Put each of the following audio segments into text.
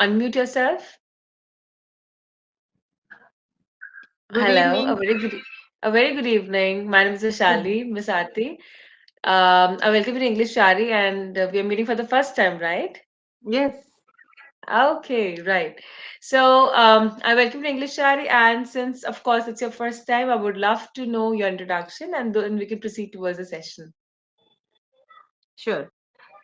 unmute yourself? Good Hello, evening. a very good evening. My name is Shali, Miss Aarti. I welcome you to English Shari, and we are meeting for the first time, right? Yes, Okay, right. So, I welcome you to English Shari, and since, of course, it's your first time, I would love to know your introduction, and then we can proceed towards the session. sure.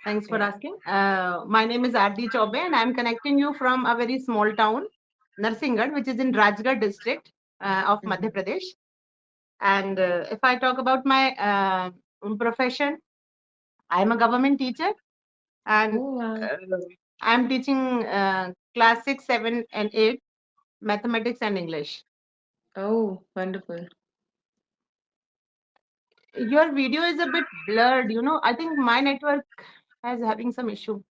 Thanks for Yeah. asking. My name is Ardi Chobe, and I'm connecting you from a very small town, Narsingarh, which is in Rajgarh district of Madhya Mhm. Pradesh. And if I talk about my profession, I'm a government teacher, and Oh, wow. uh, I'm teaching class 6, 7, and 8 mathematics and English. Oh, wonderful. Your video is a bit blurred. I think my network is having some issue.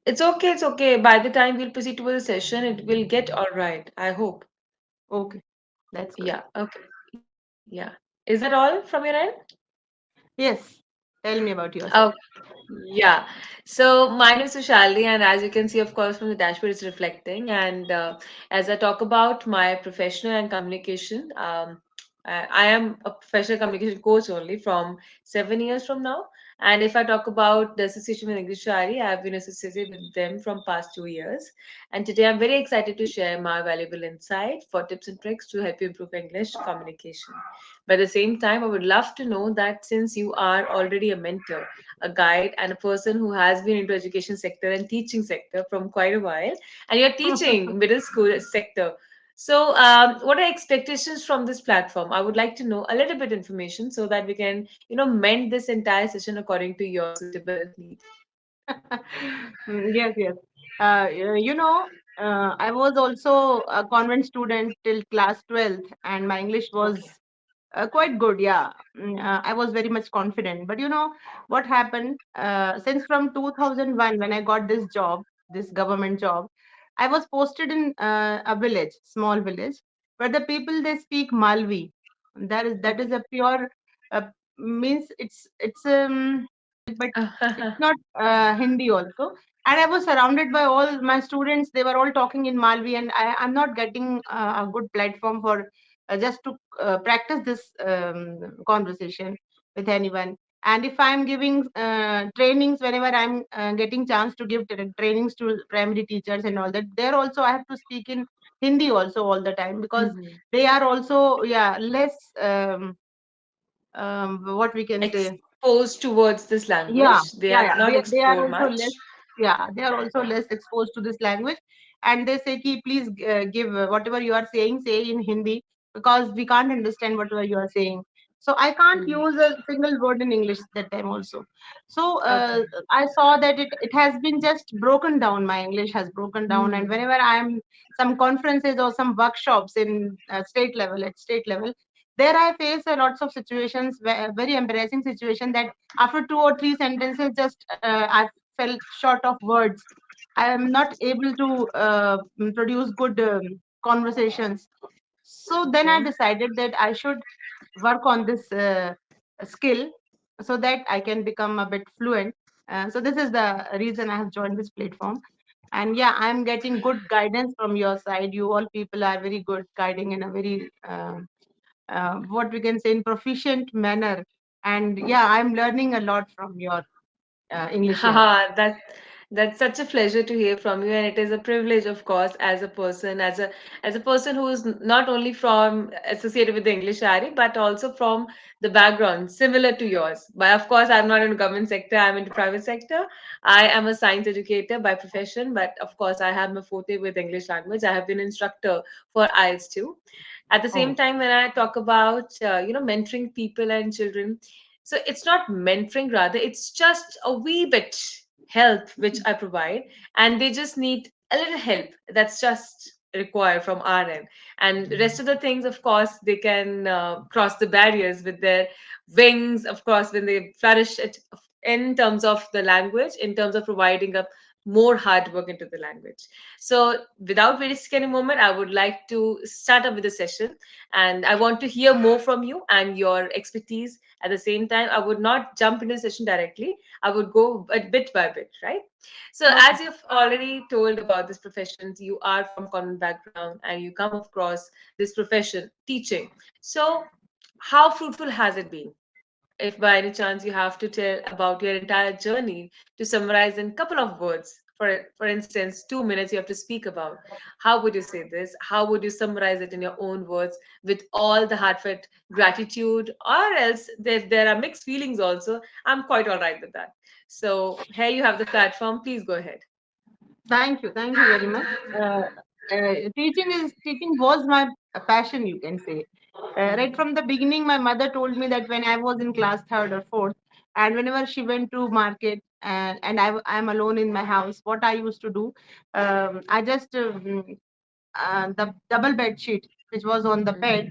It's okay, it's okay. By the time we'll proceed towards the session, it will get all right, I hope. Okay, that's good. Yeah, okay. Yeah. Is that all from your end? Yes, tell me about Oh, yourself. yeah. So my name is Sushali, and as you can see, of course, from the dashboard, it's reflecting. And as I talk about my professional and communication, I am a professional communication coach only from 7 years from now. And if I talk about the association with English Shari, I have been associated with them from past 2 years. And today I'm very excited to share my valuable insight for tips and tricks to help you improve English communication. But at the same time, I would love to know that since you are already a mentor, a guide, and a person who has been into education sector and teaching sector from quite a while, and you're teaching middle school sector. So, what are expectations from this platform? I would like to know a little bit information so that we can, mend this entire session according to your suitable need. Yes, yes. You know, I was also a convent student till class 12th, and my English Okay. was quite good. Yeah. I was very much confident. But what happened? Since from 2001, when I got this job, this government job, I was posted in a village, small village, where the people they speak Malvi. That is Okay. a pure means it's but it's not Hindi also. And I was surrounded by all my students. They were all talking in Malvi, and I'm not getting a good platform for just to practice this conversation with anyone. And if I'm giving trainings, whenever I'm getting chance to give trainings to primary teachers and all that, there also I have to speak in Hindi also all the time, because Mhm. they are also, yeah, less what we can say. Exposed towards this Yeah, language, they yeah, have yeah. not They are explored also much. less. Yeah, they are also less exposed to this language, and they say, "Ki, please give whatever you are saying, say in Hindi, because we can't understand whatever you are saying." So I can't Mhm. use a single word in English that time also. So Okay. I saw that it has been just broken down. My English has broken down, and Hmm. whenever I'm some conferences or some workshops in state level, at state level, there I face a lots of situations, very embarrassing situation, that after two or three sentences, just I fell short of words. I am not able to produce good conversations. So then I Okay. decided that I should work on this skill, so that I can become a bit fluent. So this is the reason I have joined this platform. And yeah, I'm getting good guidance from your side. You all people are very good guiding in a very what we can say, in proficient manner. And yeah, I'm learning a lot from your English here. Haha, that's such a pleasure to hear from you, and it is a privilege, of course, as a person, as a person who is not only from associated with the English Ari, but also from the background similar to yours. But of course, I'm not in government sector; I'm into private sector. I am a science educator by profession, but of course, I have my forte with English language. I have been instructor for IELTS too. At the same Oh. time, when I talk about mentoring people and children, so it's not mentoring, rather, it's just a wee bit help which I provide, and they just need a little help. That's just required from our end. And the rest of the things, of course, they can cross the barriers with their wings, of course, when they flourish it in terms of the language, in terms of providing a more hard work into the language. So, without wasting any moment, I would like to start up with the session, and I want to hear more from you and your expertise. At the same time, I would not jump into the session directly. I would go a bit by bit, right? So, Okay. as you've already told about this profession, you are from convent background and you come across this profession, teaching. So, how fruitful has it been? If by any chance you have to tell about your entire journey to summarize in a couple of words, for instance, 2 minutes you have to speak about, how would you say this? How would you summarize it in your own words with all the heartfelt gratitude, or else there are mixed feelings also? I'm quite all right with that. So here you have the platform. Please go ahead. Thank you very much. Teaching was my passion, you can say. Right Mhm. from the beginning, my mother told me that when I was in class third or fourth, and whenever she went to market and I'm alone in my house, what I used to do, I just the double bed sheet which was on the bed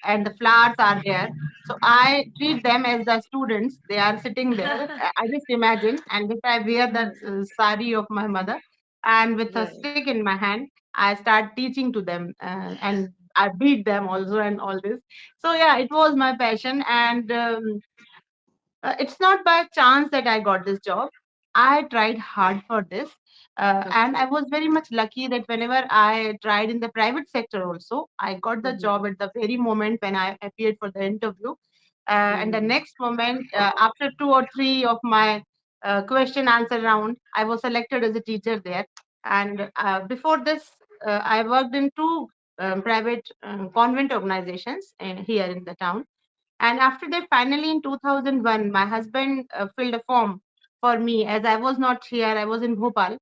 and the flowers are there. So I treat them as the students. They are sitting there. I just imagine, and if I wear the Mhm. sari of my mother, and with a Right. stick in my hand, I start teaching to them, and I beat them also, and all this. So yeah, it was my passion, and it's not by chance that I got this job. I tried hard for this. And I Okay. was very much lucky that whenever I tried in the private sector also, I got the Mhm. job at the very moment when I appeared for the interview. And the Mhm. next moment, after two or three of my question answer round, I was selected as a teacher there. And before this, I worked in two private convent organizations here in the town. And after that, finally in 2001, my husband filled a form for me as I was not here. I was in Bhopal.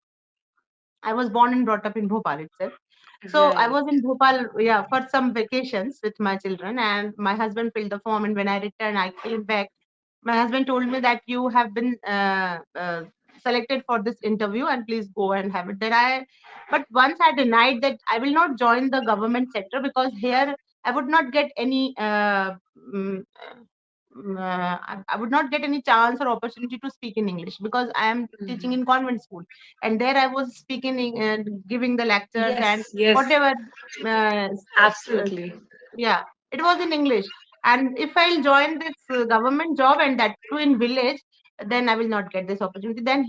I was born and brought up in Bhopal itself. So I Right. was in Bhopal, yeah, for some vacations with my children, and my husband filled the form. And when I returned, I came back. My husband told me that you have been selected for this interview, and please go and have it. But once I denied that I will not join the government sector because here I would not get any mm, I would not get any chance or opportunity to speak in English because I am teaching Mhm. in convent school, and there I was speaking and giving the lectures and Yes, yes, whatever. Uh, s- s- absolutely. yeah, it was in English. And if I'll join this government job and that too in village, then I will not get this opportunity. Then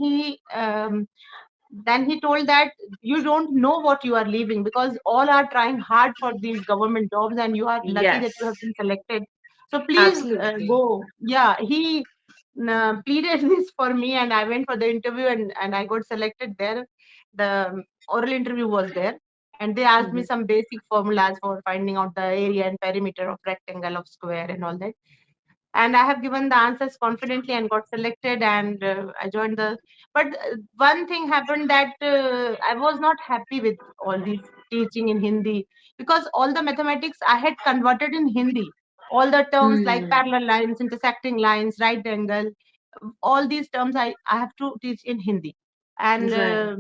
he told that you don't know what you are leaving because all are trying hard for these government jobs and you are lucky that you Yes, have been selected. So please absolutely. go. Yeah, he pleaded this for me, and I went for the interview, and I got selected there. The oral interview was there, and they asked me Mhm. some basic formulas for finding out the area and perimeter of rectangle, of square, and all that. And I have given the answers confidently and got selected, and I joined the. But one thing happened that I was not happy with all these teaching in Hindi because all the mathematics I had converted in Hindi. All the terms like Hmm. parallel lines, intersecting lines, right angle, all these terms I have to teach in Hindi. And Right.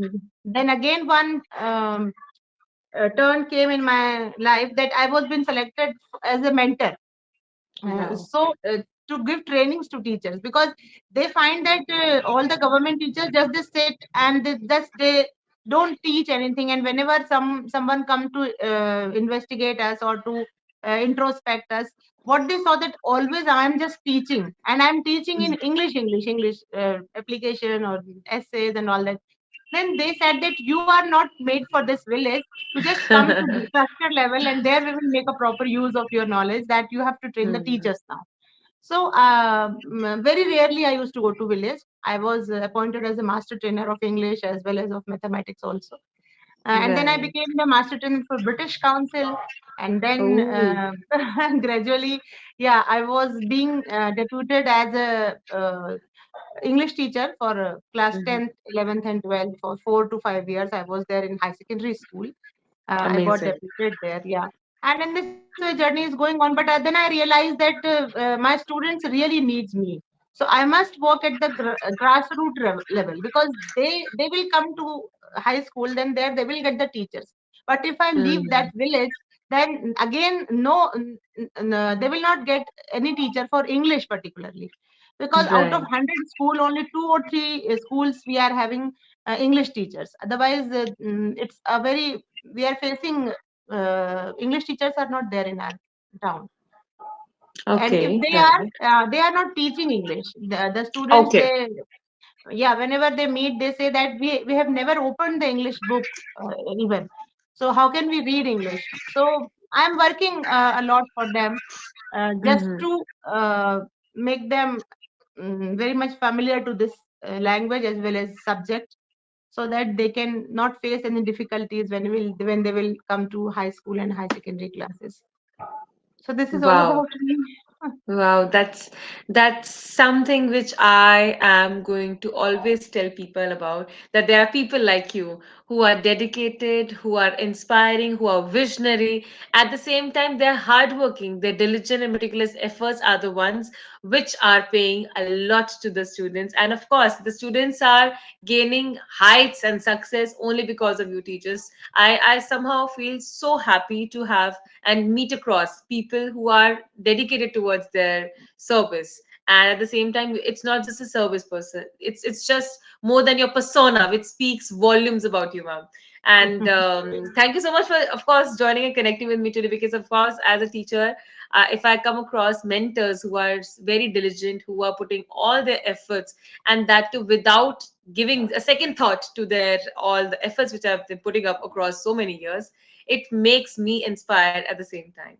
then again, one turn came in my life that I was being selected as a mentor, Wow. so to give trainings to teachers because they find that all the government teachers just they sit and they don't teach anything, and whenever someone come to investigate us or to introspect us, what they saw that always I am just teaching, and I'm teaching in English application or essays and all that. Then they said that you are not made for this village, to just come to the structure level, and there we will make a proper use of your knowledge that you have to train the Hmm. teachers now. So very rarely I used to go to village. I was appointed as a master trainer of English as well as of mathematics also. And then I Right. became the master trainer for British Council. And then Oh. gradually, yeah, I was being deputed as a English teacher for class Mhm. 10th, 11th, and 12th for 4 to 5 years. I was there in high secondary school. I got Amazing. deputed there, yeah. And in this way, journey is going on. But then I realized that my students really needs me. So I must work at the grassroots level because they will come to high school, then there they will get the teachers. But if I leave that Mm. village, then again no, they will not get any teacher for English particularly because out of Right. 100 school, only two or three schools we are having English teachers. Otherwise, it's a very we are facing English teachers are not there in our town. And if Okay, right. they are not teaching English. The students, Okay. they, yeah, whenever they meet, they say that we have never opened the English book even. So how can we read English? So I'm working a lot for them, just Hmm. to make them very much familiar to this language as well as subject, so that they can not face any difficulties when they will come to high school and high secondary classes. So this is all Wow. about me. Wow, that's something which I am going to always tell people about, that there are people like you who are dedicated, who are inspiring, who are visionary. At the same time, they're hardworking. Their diligent and meticulous efforts are the ones which are paying a lot to the students. And of course, the students are gaining heights and success only because of you teachers. I somehow feel so happy to have and meet across people who are dedicated towards their service, and at the same time it's not just a service person, it's just more than your persona, which speaks volumes about you, ma'am. And thank you so much for, of course, joining and connecting with me today, because of course as a teacher, if I come across mentors who are very diligent, who are putting all their efforts, and that too without giving a second thought to their all the efforts which I've been putting up across so many years, it makes me inspired at the same time.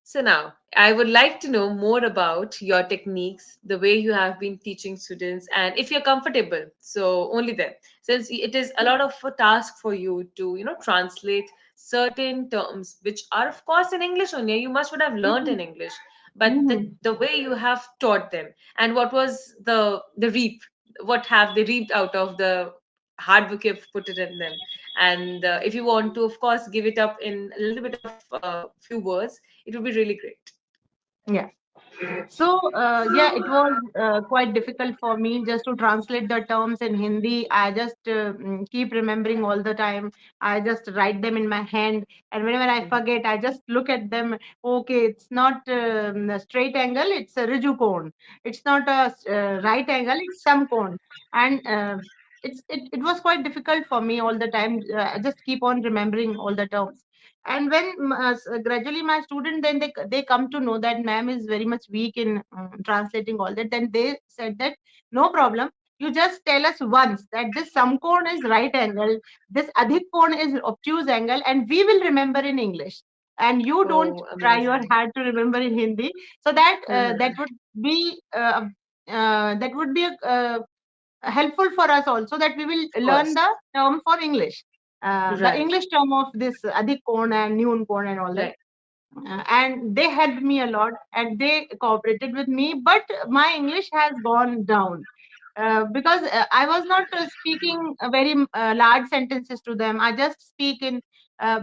So now I would like to know more about your techniques, the way you have been teaching students, and if you're comfortable. So only then, since it is a lot of a task for you to, translate certain terms which are of course in English only. You must would have learned in English, but Mhm. the way you have taught them, and what was the reap, what have they reaped out of the hard work you've put it in them. And if you want to, of course, give it up in a little bit of few words, it would be really great. Yeah. So, yeah, it was quite difficult for me just to translate the terms in Hindi. I just keep remembering all the time. I just write them in my hand, and whenever I forget, I just look at them. Okay, it's not a straight angle; it's a riju cone. It's not a right angle; it's some cone. And it was quite difficult for me all the time. I just keep on remembering all the terms. And when gradually my student, then they come to know that ma'am is very much weak in translating all that, then they said that no problem, you just tell us once that this samkon is right angle, this adhik kon is obtuse angle, and we will remember in English, and you don't Oh, try your amazing. hard to remember in Hindi. So that Mhm. be that would be helpful for us also, that we will Of learn course. the term for English, the Right. English term of this adhik kon and noon kon and all that. Right. And they helped me a lot and they cooperated with me, but my English has gone down because I was not speaking very large sentences to them. I just speak in uh,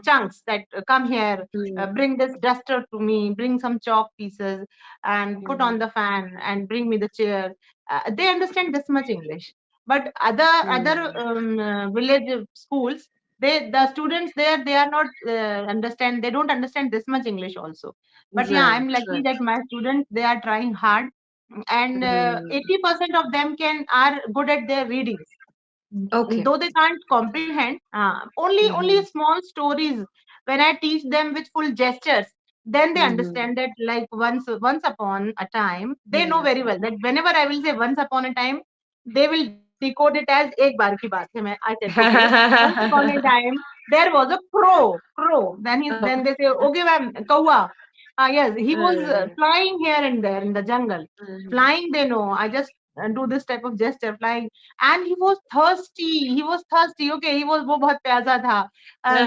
chunks, that come here, Mm. bring this duster to me, bring some chalk pieces, and put on Mm. the fan, and bring me the chair. They understand this much English, but other Mm. village schools, the students there, they are not understand, they don't understand this much English also. But yeah, I'm Right. lucky Right. that my students, they are trying hard, and Mm. 80% of them can are good at their readings, Okay. though they can't comprehend. Only Mhm. small stories, when I teach them with full gestures, then they Mhm. understand that, like, once upon a time, they know Mhm. very well that whenever I will say once upon a time, they will decode it as ek baar ki baat hai. I said, okay, once upon a time there was a crow. Then they say, okay ma'am, kaua. Yes, he was Mhm. flying here and there in the jungle. Mhm. Flying, they know. I just do this type of gesture, flying. And he was thirsty. He was thirsty. Okay, he was वो बहुत प्यासा था.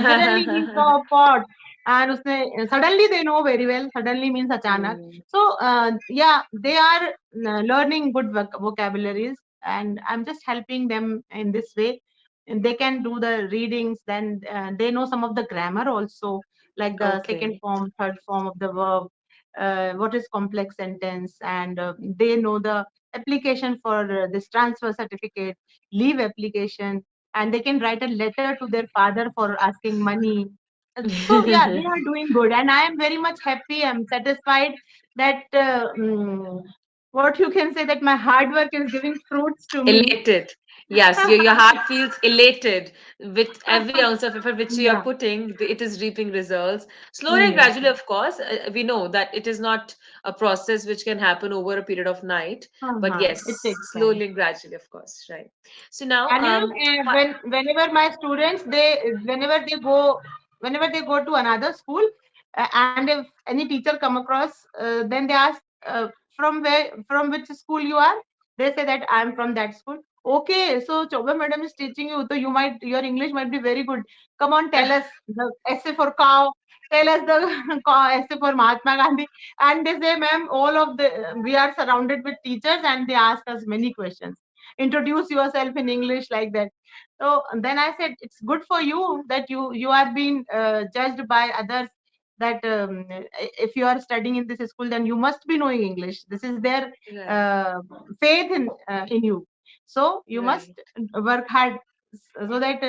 Suddenly he saw a pot. And उसने suddenly, they know very well. Suddenly means अचानक. Mm. So yeah, they are learning good vocabularies, and I'm just helping them in this way. And they can do the readings. Then they know some of the grammar also, like the second Okay. form, third form of the verb. What is complex sentence, and they know the application for this transfer certificate, leave application, and they can write a letter to their father for asking money. So yeah, they are doing good, and I am very much happy. I'm satisfied that what you can say, that my hard work is giving fruits to me. Elated. Yes, your heart feels elated with every ounce of effort which you are Yeah. putting, it is reaping results. Slowly and Yes. gradually, of course, we know that it is not a process which can happen over a period of night, but Uh-huh. It yes, takes time. slowly and gradually, of course, right? So now, And whenever my students, whenever they go to another school, and if any teacher come across, then they ask, from which school you are. They say that I'm from that school. Okay, so Choba madam is teaching you, so your English might be very good. Come on, tell us the essay for cow. Tell us the essay for Mahatma Gandhi. And they say, ma'am, all of the we are surrounded with teachers, and they ask us many questions. Introduce yourself in English, like that. So then I said, it's good for you that you are being judged by others, that if you are studying in this school, then you must be knowing English. This is their right, uh, faith in you. So you must right. work hard, so that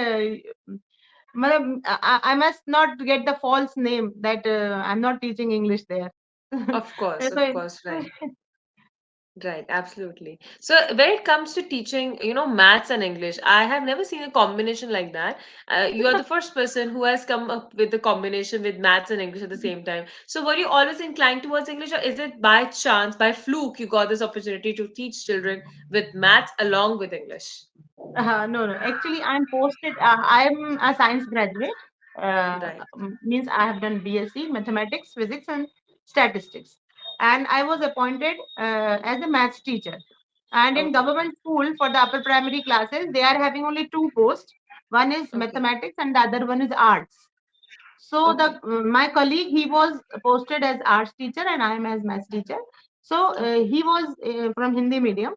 I must not get the false name that I'm not teaching English there. Of So, course, right. Right, absolutely. So when it comes to teaching, maths and English, I have never seen a combination like that. You are the first person who has come up with a combination with maths and English at the same time. So were you always inclined towards English, or is it by chance, by fluke, you got this opportunity to teach children with maths along with English? No, no. Actually, I'm posted. I'm a science graduate. Right. Means I have done BSc Mathematics, Physics, and Statistics, and I was appointed as a maths teacher. And in Okay. government school for the upper primary classes, they are having only two posts. One is Okay. mathematics, and the other one is arts. So the Okay. my colleague, he was posted as arts teacher, and I am as maths teacher. So Okay. he was from Hindi medium,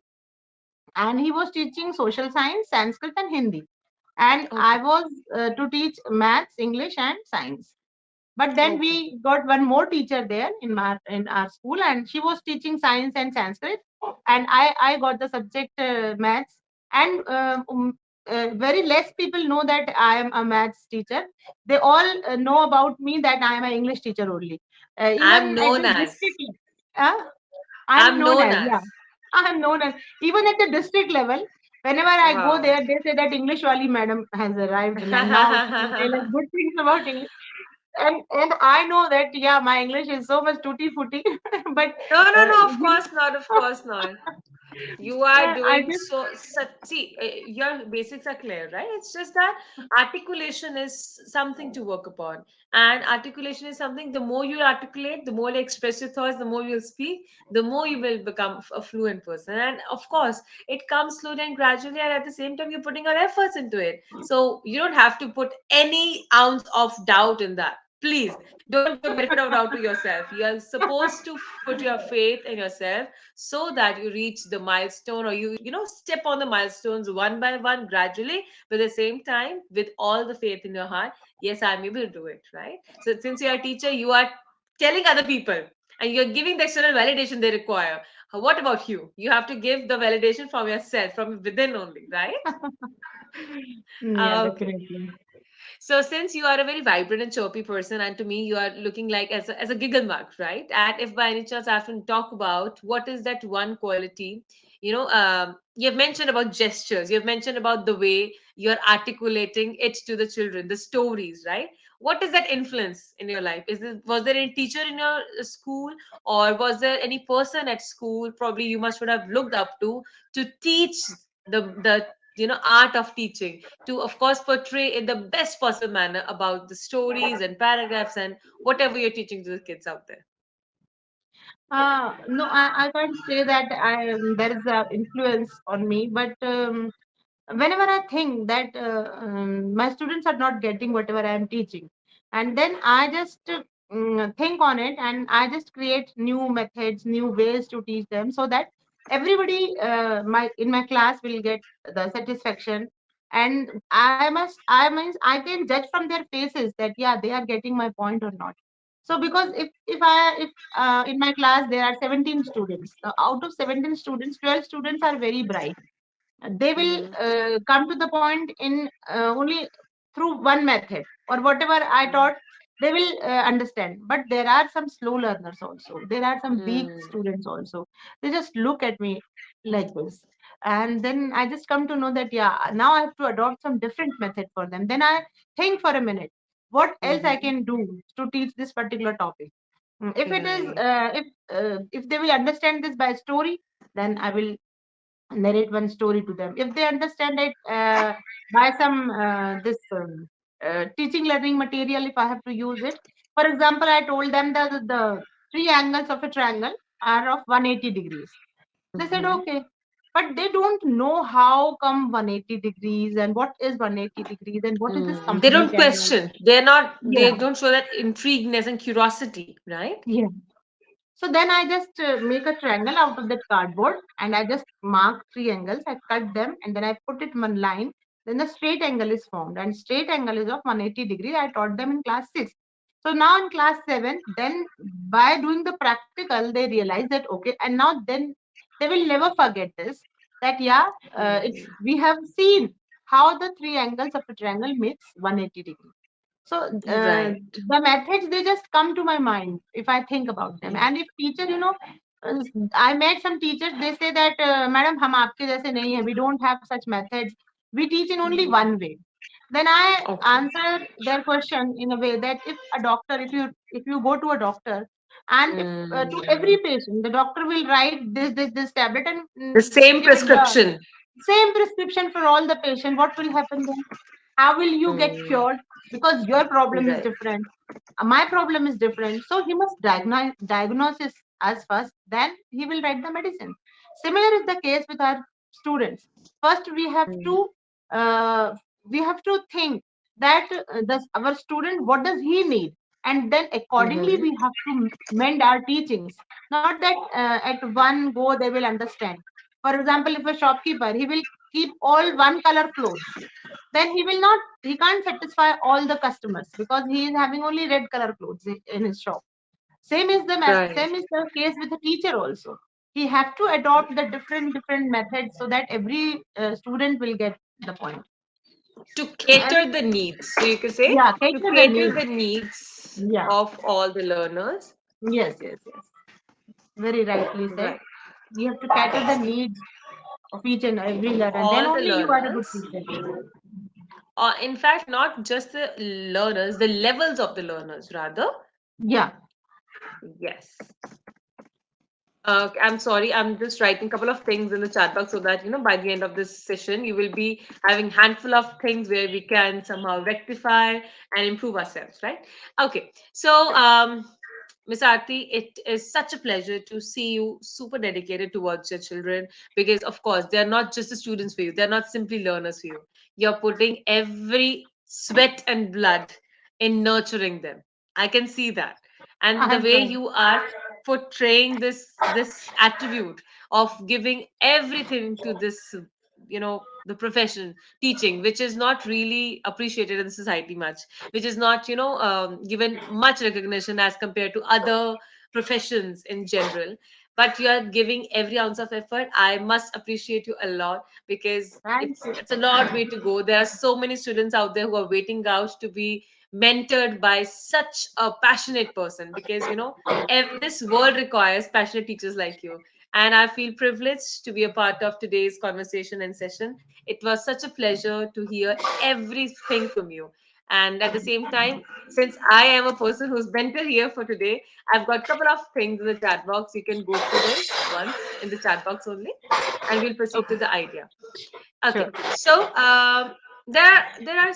and he was teaching social science, Sanskrit, and Hindi. And I Okay. was to teach maths, English, and science. But then Okay. we got one more teacher there in our school, and she was teaching science and Sanskrit, and I got the subject maths. And very less people know that I am a maths teacher. They all know about me that I am an English teacher only. I'm Even at known the as. district, uh, I'm I'm known known as, as. yeah. I'm known as, even at the district level. Whenever I go Wow. there, they say that English wali madam has arrived, and now she will tell us good things about English. And I know that, yeah, my English is so much tutti frutti, but No, no, no, of you course not, of course not. You are I doing just so, such, see, your basics are clear, right? It's just that articulation is something to work upon. And articulation is something, the more you articulate, the more you express your thoughts, the more you'll speak, the more you will become a fluent person. And of course, it comes slowly and gradually, and at the same time, you're putting your efforts into it. So you don't have to put any ounce of doubt in that. Please don't give benefit of doubt to yourself. You are supposed to put your faith in yourself so that you reach the milestone, or you step on the milestones one by one gradually, but at the same time with all the faith in your heart. Yes, I'm able to do it, right? So since you're a teacher, you are telling other people, and you're giving the external validation they require. What about you? You have to give the validation from yourself, from within only, right? yeah, Okay. definitely. So since you are a very vibrant and chirpy person, and to me you are looking like as a giggle mug, right? And if by any chance I have to talk about what is that one quality, you've mentioned about gestures, you've mentioned about the way you're articulating it to the children, the stories, right? What is that influence in your life? Was there any teacher in your school, or was there any person at school probably you must would have looked up to teach the art of teaching, to of course portray in the best possible manner about the stories and paragraphs and whatever you're teaching to the kids out there? No, I can't say that there is a influence on me, but whenever I think that my students are not getting whatever I am teaching, and then I just think on it, and I just create new methods, new ways to teach them, so that everybody my in my class will get the satisfaction. And I means I can judge from their faces that, yeah, they are getting my point or not. So because if in my class there are 17 students, out of 17 students, 12 students are very bright. They will Mm-hmm. come to the point in only through one method, or whatever I taught, they will understand. But there are some slow learners also, there are some weak Mm-hmm. students also. They just look at me like this. And then I just come to know that, yeah, now I have to adopt some different method for them. Then I think for a minute, what else I Mm-hmm. can do to teach this particular topic. If it is, Right. if they will understand this by story, then I will narrate one story to them. If they understand it by some this teaching learning material, if I have to use it, for example, I told them that the three angles of a triangle are of 180 degrees. They said Mm-hmm. okay, but they don't know how come 180 degrees and what is 180 degrees and what is this They complete don't angle. question. They're not. They Yeah, don't show that intrigueness and curiosity, right? yeah. So then I just make a triangle out of that cardboard and I just mark three angles. I cut them and then I put it in one line. Then the straight angle is formed and straight angle is of 180 degree. I taught them in class 6. So now in class 7, then by doing the practical, they realize that okay, and now then they will never forget this. That yeah, it's Mm. we have seen how the three angles of a triangle makes 180 degree. So Right. the methods they just come to my mind if I think about them. Mm. And if teacher, uh, I met some teachers. They say that, "Madam, हम आपके जैसे नहीं है. We don't have such methods. We teach in only Mm. one way." Then I Okay. answer their question in a way that if a doctor, if you go to a doctor, and if to every Mm. patient, the doctor will write this tablet and The same give it the prescription. same prescription for all the patient. What will happen then? How will you get Mm. cured? Because your problem is Right. different. My problem is different. So he must diagnose us first, then he will write the medicine. Similar is the case with our students. First, Mm. uh, we have to think that our student, what does he need? And then accordingly, Mm-hmm. we have to mend our teachings. Not that at one go they will understand. For example, if a shopkeeper, he will keep all one color clothes, then he can't satisfy all the customers because he is having only red color clothes in his shop. Right. Same is the case with the teacher also. He have to adopt the different methods so that every student will get the point. To And cater the needs. So you could say yeah, to cater the cater needs. the needs Yeah, of all the learners. yes, very rightly said. Right. You have to cater the needs of each and every learner, then All the only you are a good learners. teacher. In fact, not just the learners, the levels of the learners, rather. Yeah. Yes. I'm sorry, I'm just writing a couple of things in the chat box so that by the end of this session, you will be having handful of things where we can somehow rectify and improve ourselves, right? Okay, so Miss Aarti, it is such a pleasure to see you super dedicated towards your children because, of course, they're not just the students for you, they're not simply learners for you. You're putting every sweat and blood in nurturing them. I can see that. And the I'm way trying. you are portraying this attribute of giving everything to this, the profession teaching, which is not really appreciated in the society much, which is not given much recognition as compared to other professions in general, but you are giving every ounce of effort. I must appreciate you a lot because Thank it's you. it's a lot way to go. There are so many students out there who are waiting out to be mentored by such a passionate person because this world requires passionate teachers like you. And I feel privileged to be a part of today's conversation and session. It was such a pleasure to hear everything from you. And at the same time, since I am a person who's mentor here for today, I've got a couple of things in the chat box. You can go through them once in the chat box only, and we'll proceed to Okay, the idea. sure. Okay, so there are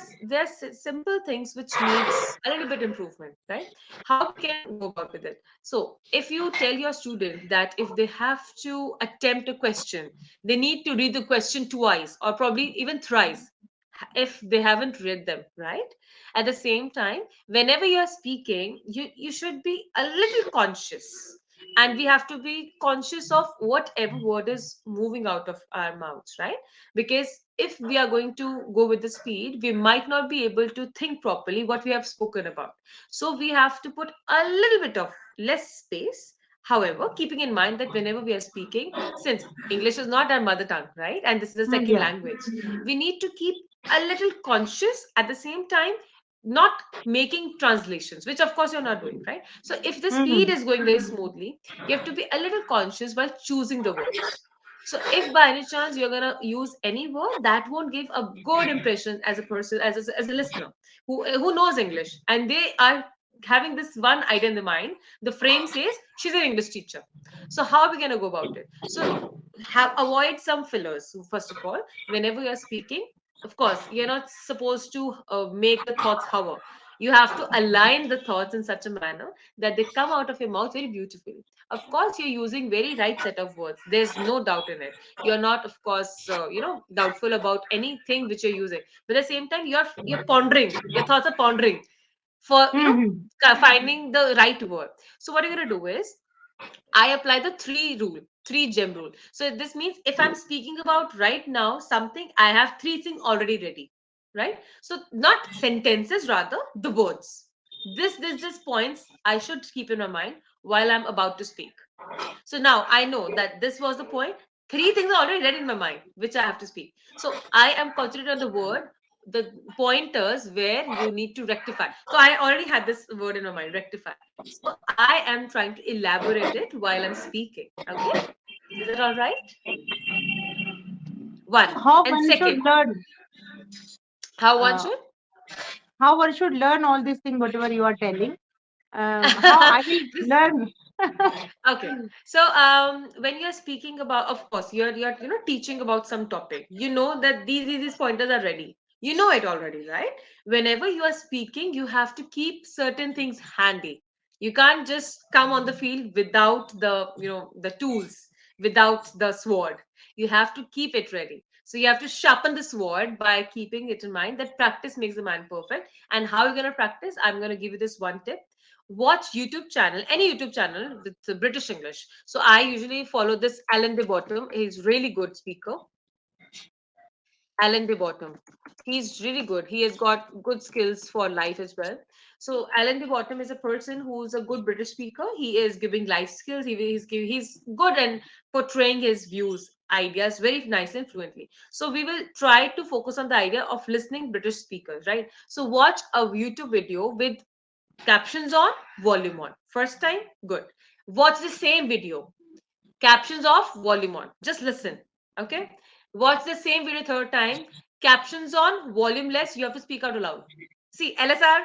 simple things which needs a little bit improvement, right? How we can go about with it. So if you tell your student that if they have to attempt a question, they need to read the question twice or probably even thrice if they haven't read them, right? At the same time, whenever you're speaking, you should be a little conscious, and we have to be conscious of whatever word is moving out of our mouths, right? Because if we are going to go with the speed, we might not be able to think properly what we have spoken about. So we have to put a little bit of less space. However, keeping in mind that whenever we are speaking, since English is not our mother tongue, right, and this is a second Yeah. language, we need to keep a little conscious at the same time, not making translations, which of course you're not doing, right? So if the speed Hmm. is going very smoothly, you have to be a little conscious while choosing the words. So if by any chance you're gonna use any word, that won't give a good impression as a person, as a listener who knows English, and they are having this one idea in the mind. The frame says she's an English teacher. So how are we gonna go about it? So avoid some fillers. So first of all, whenever you're speaking, of course, you're not supposed to make the thoughts hover. You have to align the thoughts in such a manner that they come out of your mouth very beautifully. Of course, you're using very right set of words. There's no doubt in it. You're not, of course, doubtful about anything which you're using. But at the same time, you're pondering. Your thoughts are pondering for Mm-hmm. finding the right word. So what you're gonna do is I apply the three gem rule. So this means if I'm speaking about right now something, I have three things already ready, right? So not sentences, rather the words. This points I should keep in my mind while I'm about to speak. So now I know that this was the point. Three things are already ready in my mind, which I have to speak. So I am concentrating on the word, the pointers where you need to rectify. So I already had this word in my mind, rectify. So I am trying to elaborate it while I'm speaking. Okay? Is that all right? One. How And one should second, learn, how one uh, should? how one should learn all these things, whatever you are telling. How I will This learn. Okay. So when you're speaking about, of course, you're teaching about some topic. You know that these pointers are ready. You know it already, right? Whenever you are speaking, you have to keep certain things handy. You can't just come on the field without the tools, without the sword. You have to keep it ready. So you have to sharpen the sword by keeping it in mind that practice makes the man perfect. And how you're gonna practice? I'm gonna give you this one tip. Watch YouTube channel, any YouTube channel with the British English. So I usually follow this Alan de Bottom. He's really good speaker. Alan de Bottom. He's really good. He has got good skills for life as well. So Alan de Bottom is a person who's a good British speaker. He is giving life skills. He's good and portraying his views, ideas very nice and fluently. So we will try to focus on the idea of listening British speakers, right? So watch a YouTube video with captions on, volume on. First time, good. Watch the same video, captions off, volume on. Just listen. Okay. Watch the same video third time, captions on, volume less. You have to speak out loud. See, LSR,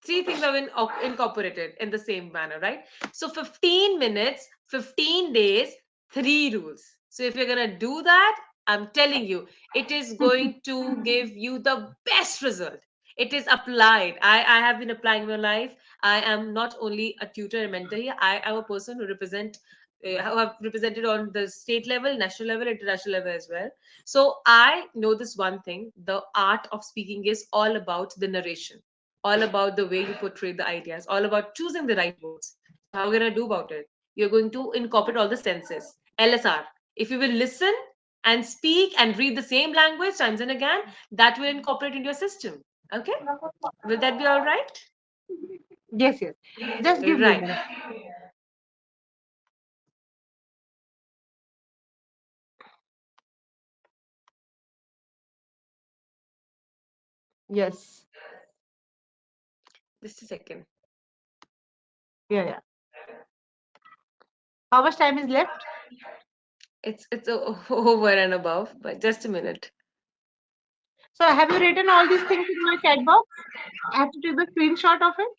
three things have been incorporated in the same manner, right? So 15 minutes, 15 days, three rules. So if you're gonna do that, I'm telling you, it is going to give you the best result. It is applied. I have been applying in my life. I am not only a tutor and mentor here. I am a person who have represented on the state level, national level, international level as well. So I know this one thing: the art of speaking is all about the narration, all about the way you portray the ideas, all about choosing the right words. So how are we gonna do about it? You're going to incorporate all the senses. LSR. If you will listen and speak and read the same language times and again, that will incorporate into your system. Okay? Will that be all right? Yes, yes. Just give me a Right. minute. Yes. Just a second. Yeah, yeah. How much time is left? It's over and above, but just a minute. So have you written all these things in my chat box? I have to take the screenshot of it.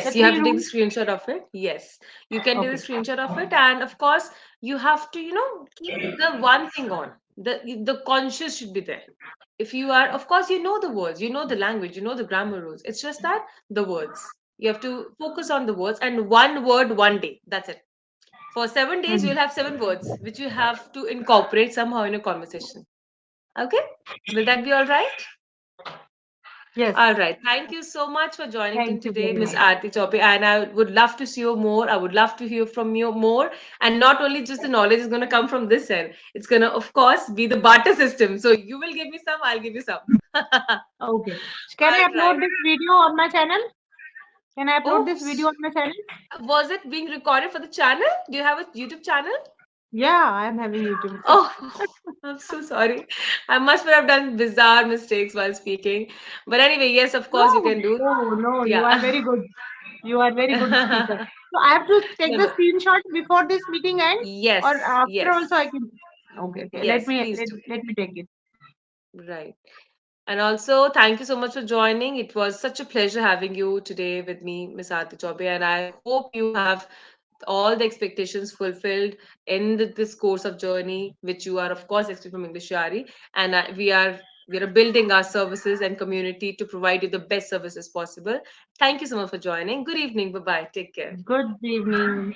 The Yes, you have three to take the rules. screenshot of it. Yes, you can take the Okay. screenshot of it, and of course, you have to, keep the one thing on. The conscious should be there. If you are, of course, you know the words, you know the language, you know the grammar rules. It's just that the words. You have to focus on the words and one word, one day. That's it. For 7 days, you'll Mhm. have seven words, which you have to incorporate somehow in a conversation. Okay? Will that be all right? Yes. All right. Thank you so much for joining in Thank you today, very Miss much. Aarti Chope. And I would love to see you more. I would love to hear from you more. And not only just the knowledge is going to come from this end, it's going to, of course, be the barter system. So you will give me some, I'll give you some. All Okay. Can I right. upload this video on my channel? Can I upload this Oops. video on my channel? Was it being recorded for the channel? Do you have a YouTube channel? Yeah, I am having YouTube. Oh, I'm so sorry. I must have done bizarre mistakes while speaking. But anyway, yes, of No, course, you can do. no, no. You are Yeah. very good. You are very good speaker. So I have to take No, the no. screenshot before this meeting ends, or Yes, after yes. also I can. Okay, okay. Yes, please do. Let me take it. Right. And also, thank you so much for joining. It was such a pleasure having you today with me, Miss Aarti Chaubey, and I hope you have all the expectations fulfilled in this course of journey, which you are, of course, expecting from English Yari. And we are building our services and community to provide you the best services possible. Thank you so much for joining. Good evening. Bye bye. Take care. Good evening.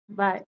Bye.